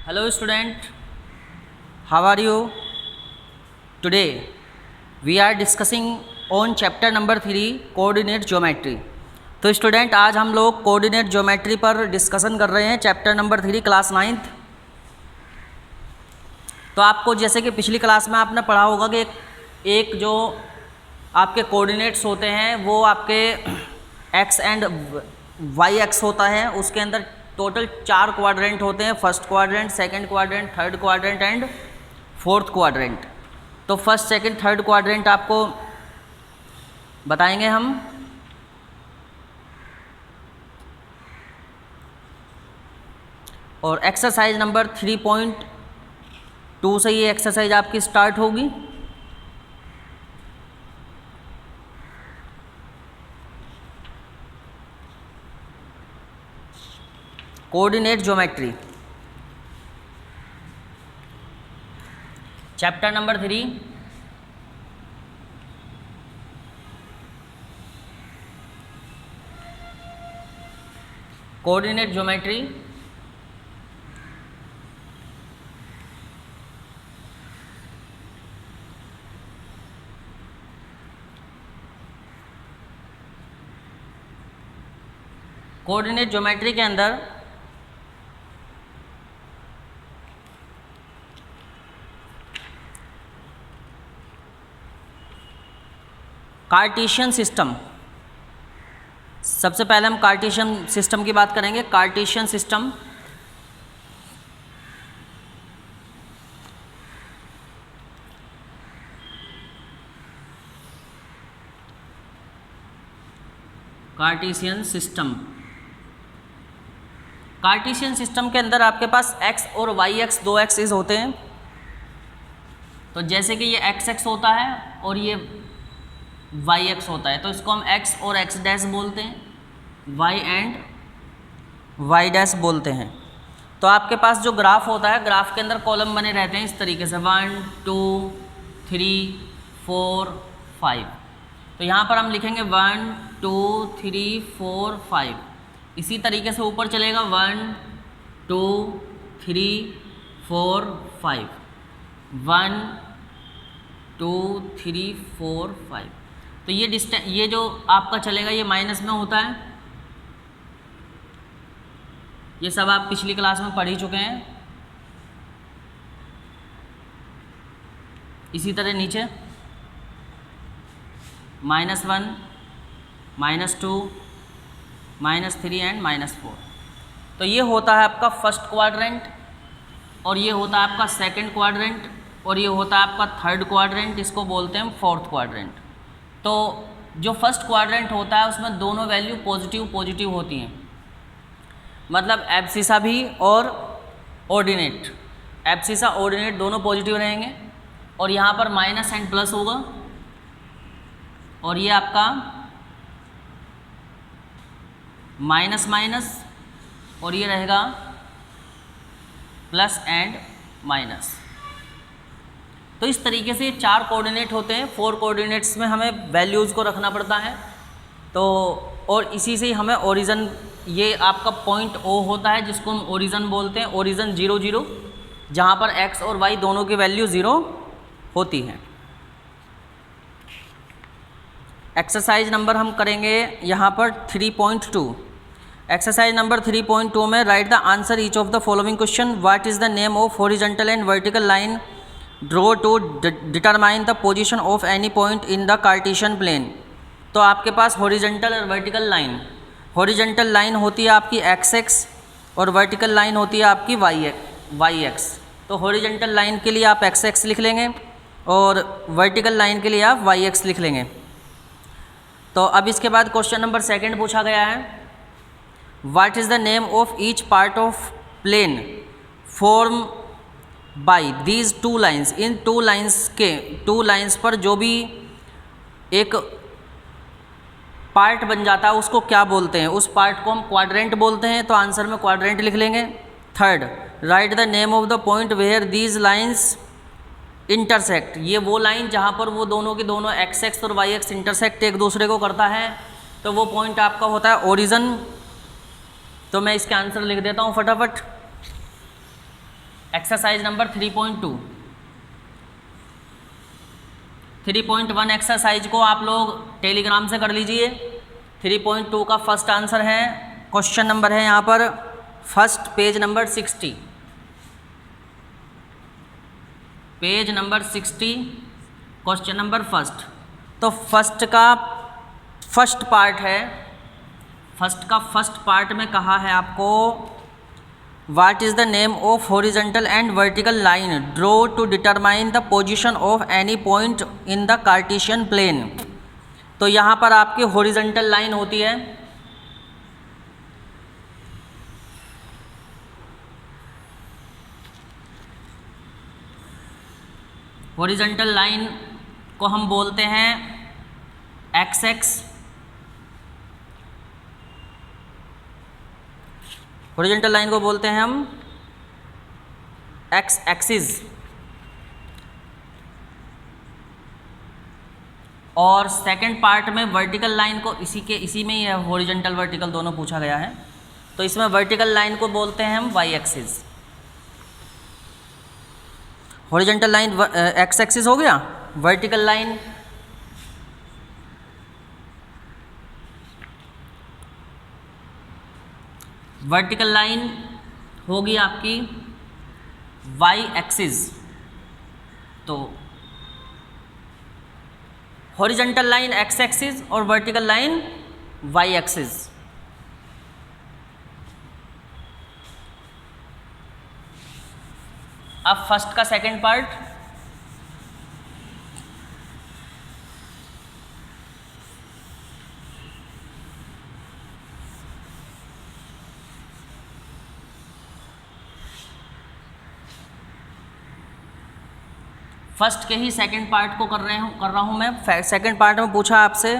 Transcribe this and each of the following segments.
Hello student, how are you? Today we are discussing on chapter number 3 coordinate geometry. तो student आज हम लोग coordinate geometry पर discussion कर रहे हैं चैप्टर नंबर 3 क्लास 9th। तो आपको जैसे कि पिछली क्लास में आपने पढ़ा होगा कि एक जो आपके कोऑर्डिनेट्स होते हैं वो आपके एक्स एंड वाई एक्स होता है, उसके अंदर टोटल 4 क्वाड्रेंट होते हैं, first quadrant, second quadrant, third quadrant and fourth quadrant. तो फर्स्ट सेकंड थर्ड क्वाड्रेंट आपको बताएंगे हम। और एक्सरसाइज नंबर 3.2 से ये एक्सरसाइज आपकी स्टार्ट होगी। Coordinate geometry chapter number 3 coordinate geometry. Coordinate geometry के अंदर कार्टेशियन सिस्टम, सबसे पहले हम कार्टेशियन सिस्टम की बात करेंगे। Cartesian system Cartesian system Cartesian system के अंदर आपके पास x और वाई एक्स दो एक्सिस होते हैं। तो जैसे कि ये एक्स एक्स होता है और ये वाई एक्स होता है, तो इसको हम x और x डैश बोलते हैं, y एंड y डैश बोलते हैं। तो आपके पास जो ग्राफ होता है, ग्राफ के अंदर कॉलम बने रहते हैं इस तरीके से 1 2 3 4 5। तो यहाँ पर हम लिखेंगे 1 2 3 4 5। इसी तरीके से ऊपर चलेगा 1 2 3 4 5 1 2 3 4 5। तो ये जो आपका चलेगा ये माइनस में होता है। ये सब आप पिछली क्लास में पढ़ ही चुके हैं। इसी तरह नीचे -1 -2 -3 एंड -4। तो ये होता है आपका फर्स्ट क्वाड्रेंट, और ये होता है आपका सेकंड क्वाड्रेंट, और ये होता है आपका थर्ड क्वाड्रेंट। इसको बोलते हैं फोर्थ क्वाड्रेंट। तो जो फर्स्ट क्वाड्रेंट होता है उसमें दोनों वैल्यू पॉजिटिव होती हैं, मतलब एब्सिसा भी और ऑर्डिनेट। एब्सिसा ऑर्डिनेट दोनों पॉजिटिव रहेंगे, और यहाँ पर माइनस एंड प्लस होगा, और ये आपका माइनस माइनस, और ये रहेगा प्लस एंड माइनस। तो इस तरीके से 4 कोऑर्डिनेट होते हैं। 4 कोऑर्डिनेट्स में हमें वैल्यूज़ को रखना पड़ता है। तो और इसी से ही हमें ओरिजिन, ये आपका पॉइंट O होता है जिसको हम ओरिजिन बोलते हैं। ओरिजिन 0 0, जहाँ पर x और y दोनों की वैल्यू 0 होती हैं। एक्सरसाइज नंबर हम करेंगे यहाँ पर 3.2। एक्सरसाइज नंबर 3.2 में write the answer each of the following question. What is the name of horizontal and vertical line draw to determine the position of any point in the Cartesian plane. तो आपके पास horizontal और vertical line, horizontal line होती है आपकी x x, और vertical line होती है आपकी वाई एक्स। तो हॉरिजॉन्टल लाइन के लिए आप एक्स एक्स लिख लेंगे, और वर्टिकल लाइन के लिए आप वाई एक्स लिख लेंगे। तो अब इसके बाद क्वेश्चन नंबर 2 पूछा गया है, what is the name of each part of plane form by these 2 lines. इन 2 लाइन्स पर जो भी एक पार्ट बन जाता है उसको क्या बोलते हैं? उस पार्ट को हम क्वाड्रेंट बोलते हैं। तो आंसर में क्वाड्रेंट लिख लेंगे। Third, write the name of the point where these lines intersect. ये वो लाइन जहाँ पर वो दोनों की दोनों एक्स एक्स और वाई एक्स इंटरसेक्ट एक दूसरे को करता है, तो वो पॉइंट आपका होता है ओरिजिन। तो मैं इसके आंसर लिख देता हूँ फटाफट। एक्सरसाइज नंबर 3.2 3.1 एक्सरसाइज को आप लोग टेलीग्राम से कर लीजिए। 3.2 का फर्स्ट आंसर है, क्वेश्चन नंबर है यहाँ पर first page number 60, page number 60 question number first. तो फर्स्ट का फर्स्ट पार्ट है, फर्स्ट का फर्स्ट पार्ट में कहा है आपको what is the name of horizontal and vertical line draw to determine the position of any point in the Cartesian plane. तो यहाँ पर आपकी हॉरिजॉन्टल लाइन होती है, हॉरिजॉन्टल लाइन को हम बोलते हैं एक्स एक्स, हॉरिजॉन्टल लाइन को बोलते हैं हम एक्स एक्सिस, और सेकंड पार्ट में वर्टिकल लाइन को इसी में ही है, हॉरिजॉन्टल वर्टिकल दोनों पूछा गया है, तो इसमें वर्टिकल लाइन को बोलते हैं हम y axis. Horizontal line x axis हो गया, वर्टिकल लाइन होगी आपकी वाई एक्सिस। तो हॉरिजॉन्टल लाइन एक्स एक्सिस और वर्टिकल लाइन वाई एक्सिस। अब फर्स्ट का सेकंड पार्ट, फर्स्ट के ही सेकंड पार्ट को कर रहा हूँ मैं। सेकंड पार्ट में पूछा आपसे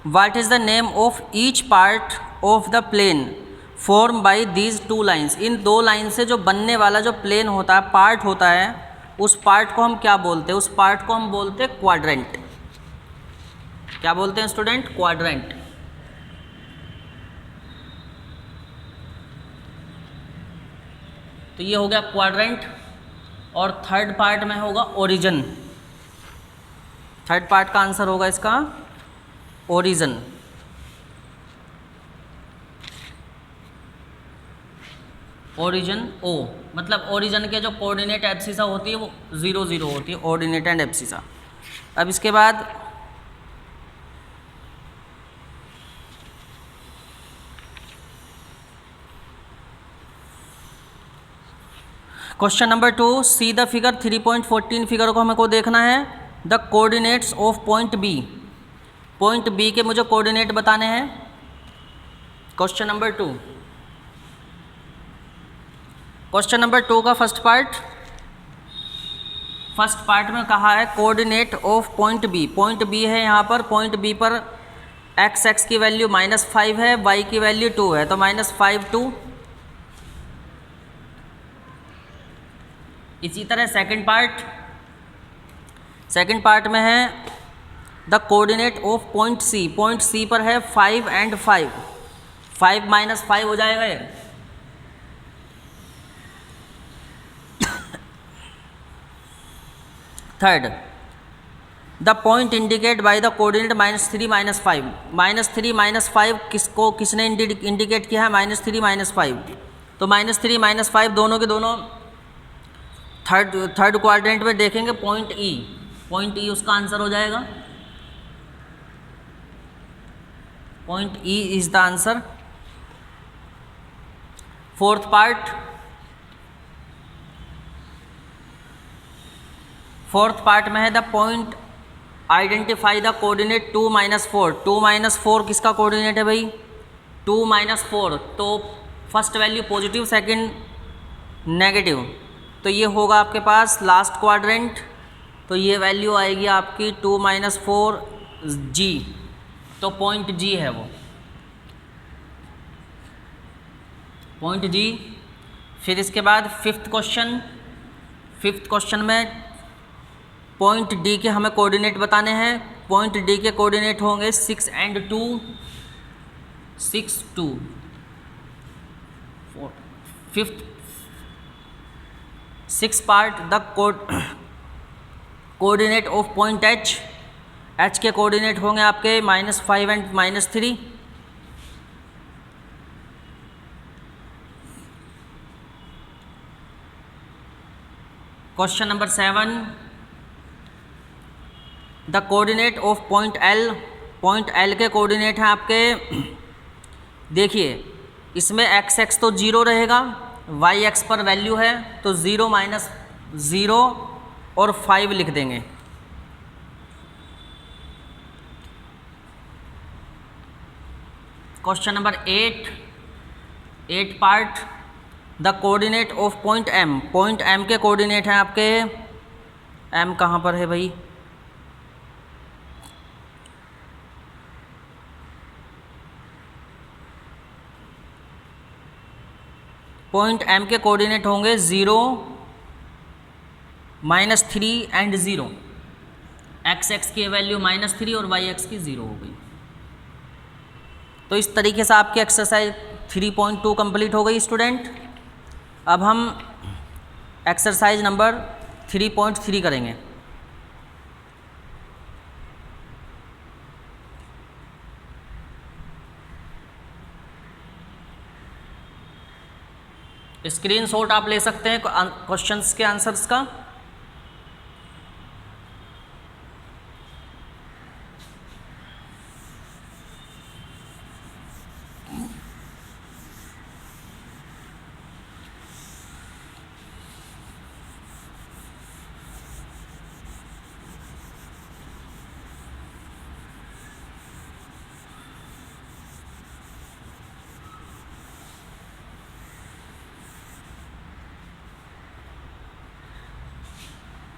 what is the name of each part of the plane form by these two lines. इन दो लाइन से जो बनने वाला जो प्लेन होता है, पार्ट होता है, उस पार्ट को हम क्या बोलते हैं? उस पार्ट को हम बोलते हैं क्वाड्रेंट। क्या बोलते हैं स्टूडेंट? क्वाड्रेंट। तो ये हो गया क्वाड्रेंट। और थर्ड पार्ट में होगा ओरिजिन। थर्ड पार्ट का आंसर होगा इसका ओरिजिन। ओरिजिन ओ, मतलब ओरिजिन के जो कोऑर्डिनेट एब्सिसा होती है वो 0 0 होती है, कोऑर्डिनेट एंड एब्सिसा। अब इसके बाद question number 2, see the figure 3.14 figure को हमको देखना है। The coordinates of point B. Point B के मुझे कोऑर्डिनेट बताने हैं। क्वेश्चन नंबर 2, क्वेश्चन नंबर 2 का फर्स्ट पार्ट में कहा है coordinate of point B. Point B है यहाँ पर, पॉइंट बी पर एक्स एक्स की वैल्यू -5 है, वाई की वैल्यू 2 है, तो -5 2। इसी तरह सेकंड पार्ट में है the coordinate of point C. Point C पर है 5 and 5, 5 - 5 हो जाएगा ये। Third, the point indicate by the coordinate -3 -5। -3 -5 किसने इंडिकेट किया है? -3 -5। तो -3 -5 दोनों के दोनों थर्ड क्वाड्रेंट में देखेंगे पॉइंट ई। पॉइंट ई उसका आंसर हो जाएगा। Point E is the answer. Fourth part में है the point identify the coordinate 2 - 4। 2 - 4 किसका कोऑर्डिनेट है भाई? 2 - 4। तो first value positive, second negative, तो ये होगा आपके पास लास्ट क्वाड्रेंट। तो ये वैल्यू आएगी आपकी 2 - 4 जी। तो पॉइंट जी है वो, पॉइंट जी। फिर इसके बाद फिफ्थ क्वेश्चन में पॉइंट डी के हमें कोऑर्डिनेट बताने हैं। पॉइंट डी के कोऑर्डिनेट होंगे 6 and 2, 6 2 4। Fifth 6 part the coordinate of point H, H के कोऑर्डिनेट होंगे आपके -5 and -3। Question number 7, the coordinate of point L, point L के कोऑर्डिनेट हैं आपके, देखिए इसमें एक्स एक्स तो 0 रहेगा, वाई एक्स पर वैल्यू है तो 0 - 0 और 5 लिख देंगे। Question number 8 part the coordinate of point M, point M के कोऑर्डिनेट हैं आपके, एम कहाँ पर है भाई, पॉइंट एम के कोऑर्डिनेट होंगे 0 -3 एंड 0, एक्स एक्स की वैल्यू -3 और वाई एक्स की 0 हो गई। तो इस तरीके से आपकी एक्सरसाइज 3.2 कंप्लीट हो गई स्टूडेंट। अब हम एक्सरसाइज नंबर 3.3 करेंगे। स्क्रीनशॉट आप ले सकते हैं क्वेश्चंस के आंसर्स का।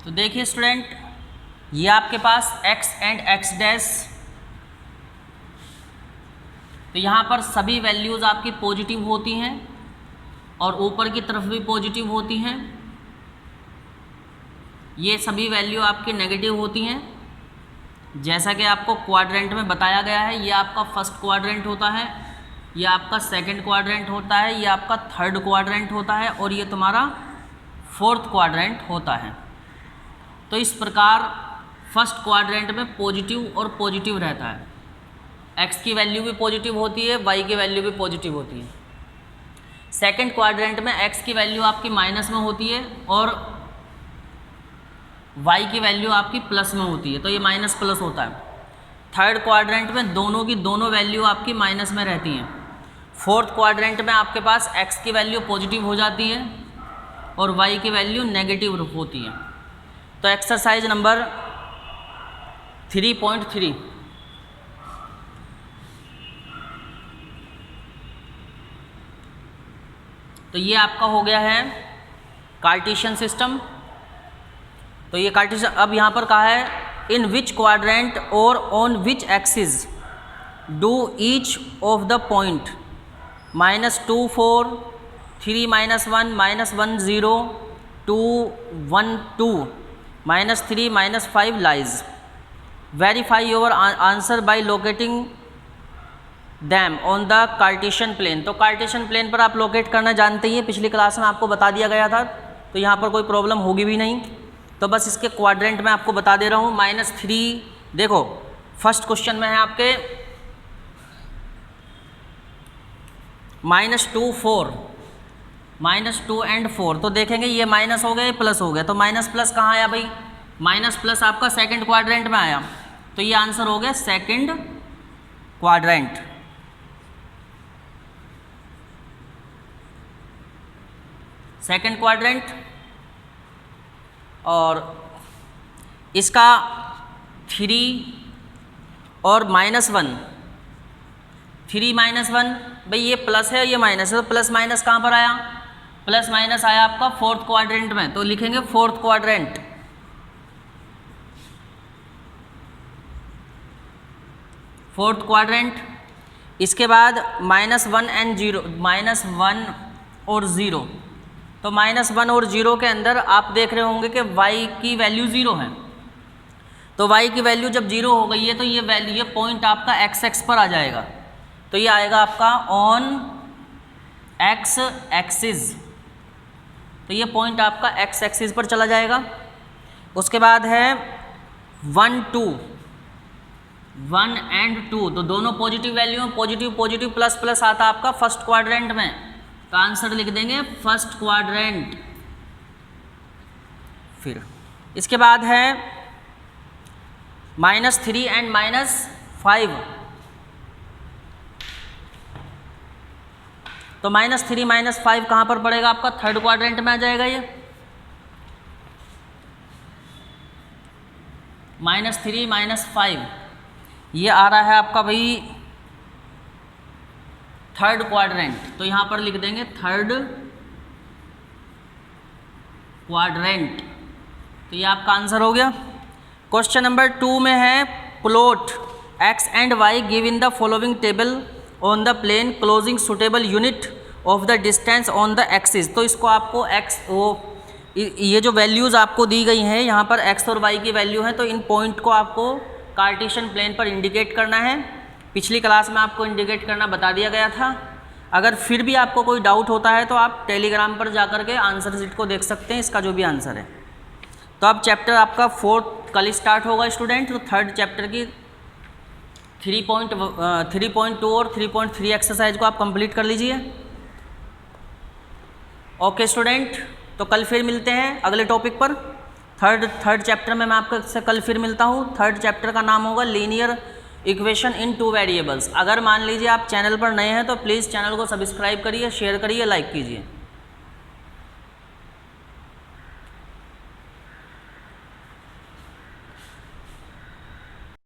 तो देखिए स्टूडेंट, ये आपके पास x एंड x डैश, तो यहाँ पर सभी वैल्यूज़ आपकी पॉजिटिव होती हैं और ऊपर की तरफ भी पॉजिटिव होती हैं। ये सभी वैल्यू आपकी नेगेटिव होती हैं, जैसा कि आपको क्वाड्रेंट में बताया गया है। ये आपका फर्स्ट क्वाड्रेंट होता है, ये आपका सेकंड क्वाड्रेंट होता है, ये आपका थर्ड क्वाड्रेंट होता है और ये तुम्हारा फोर्थ क्वाड्रेंट होता है। तो इस प्रकार फर्स्ट क्वाड्रेंट में पॉजिटिव और पॉजिटिव रहता है, x की वैल्यू भी पॉजिटिव होती है, y की वैल्यू भी पॉजिटिव होती है। सेकंड क्वाड्रेंट में x की वैल्यू आपकी माइनस में होती है और y की वैल्यू आपकी प्लस में होती है, तो ये माइनस प्लस होता है। थर्ड क्वाड्रेंट में दोनों की दोनों वैल्यू आपकी माइनस में रहती हैं। फोर्थ क्वाड्रेंट में आपके पास x की वैल्यू पॉजिटिव हो जाती है और y की वैल्यू नेगेटिव होती है। तो एक्सरसाइज नंबर 3.3, तो ये आपका हो गया है कार्टेशियन सिस्टम। तो ये कार्टेशियन, अब यहाँ पर कहा है इन विच क्वाड्रेंट और on which axis do each of the point -2 4 3 -1 -1 0 2 1 2 -3 -5 lies. Verify your answer by locating them on the Cartesian plane. तो कार्टेशियन प्लेन पर आप लोकेट करना जानते ही हैं, पिछली क्लास में आपको बता दिया गया था, तो यहाँ पर कोई प्रॉब्लम होगी भी नहीं। तो बस इसके क्वाड्रेंट में आपको बता दे रहा हूँ। -3, देखो फर्स्ट क्वेश्चन में है आपके -2 4 -2 एंड 4, तो देखेंगे ये माइनस हो गया, प्लस हो गया, तो माइनस प्लस कहाँ आया भाई, माइनस प्लस आपका सेकंड क्वाड्रेंट में आया, तो ये आंसर हो गया सेकंड क्वाड्रेंट। सेकंड क्वाड्रेंट, और इसका 3 और -1, 3 -1, भाई ये प्लस है ये माइनस है, तो प्लस माइनस कहाँ पर आया, प्लस माइनस आया आपका फोर्थ क्वाड्रेंट में, तो लिखेंगे फोर्थ क्वाड्रेंट। Fourth quadrant. इसके बाद -1 एंड 0, -1 और 0, तो -1 और 0 के अंदर आप देख रहे होंगे कि y की वैल्यू 0 है, तो y की वैल्यू जब 0 हो गई है तो ये वैल्यू, ये पॉइंट आपका x एक्स पर आ जाएगा, तो ये आएगा आपका ऑन x एक्सिस। तो ये पॉइंट आपका एक्स एक्सिस पर चला जाएगा। उसके बाद है 1 2, 1 एंड 2, तो दोनों पॉजिटिव वैल्यू में पॉजिटिव पॉजिटिव प्लस प्लस आता आपका फर्स्ट क्वाड्रेंट में, तो आंसर लिख देंगे फर्स्ट क्वाड्रेंट। फिर इसके बाद है -3 एंड -5, तो -3 -5 कहाँ पर पड़ेगा आपका, थर्ड क्वाड्रेंट में आ जाएगा ये। -3 -5 ये आ रहा है आपका भाई थर्ड क्वाड्रेंट, तो यहाँ पर लिख देंगे थर्ड क्वाड्रेंट, तो ये आपका आंसर हो गया। क्वेश्चन नंबर 2 में है plot x and y give in the following table on the plane closing suitable unit of the distance on the axis. तो इसको आपको ये जो वैल्यूज़ आपको दी गई हैं यहाँ पर x और y की वैल्यू है, तो इन पॉइंट को आपको कार्टेशियन प्लेन पर इंडिकेट करना है। पिछली क्लास में आपको इंडिकेट करना बता दिया गया था। अगर फिर भी आपको कोई डाउट होता है तो आप टेलीग्राम पर जाकर के आंसर शीट को देख सकते हैं, इसका जो भी आंसर है। तो अब चैप्टर आपका 4 कल स्टार्ट होगा स्टूडेंट, तो थर्ड चैप्टर की 3.2 और 3.3 एक्सरसाइज को आप कंप्लीट कर लीजिए। ओके स्टूडेंट, तो कल फिर मिलते हैं अगले टॉपिक पर। थर्ड चैप्टर में मैं आपसे कल फिर मिलता हूँ। थर्ड चैप्टर का नाम होगा लीनियर इक्वेशन इन 2 वेरिएबल्स। अगर मान लीजिए आप चैनल पर नए हैं तो प्लीज़ चैनल को सब्सक्राइब करिए, शेयर करिए, लाइक कीजिए।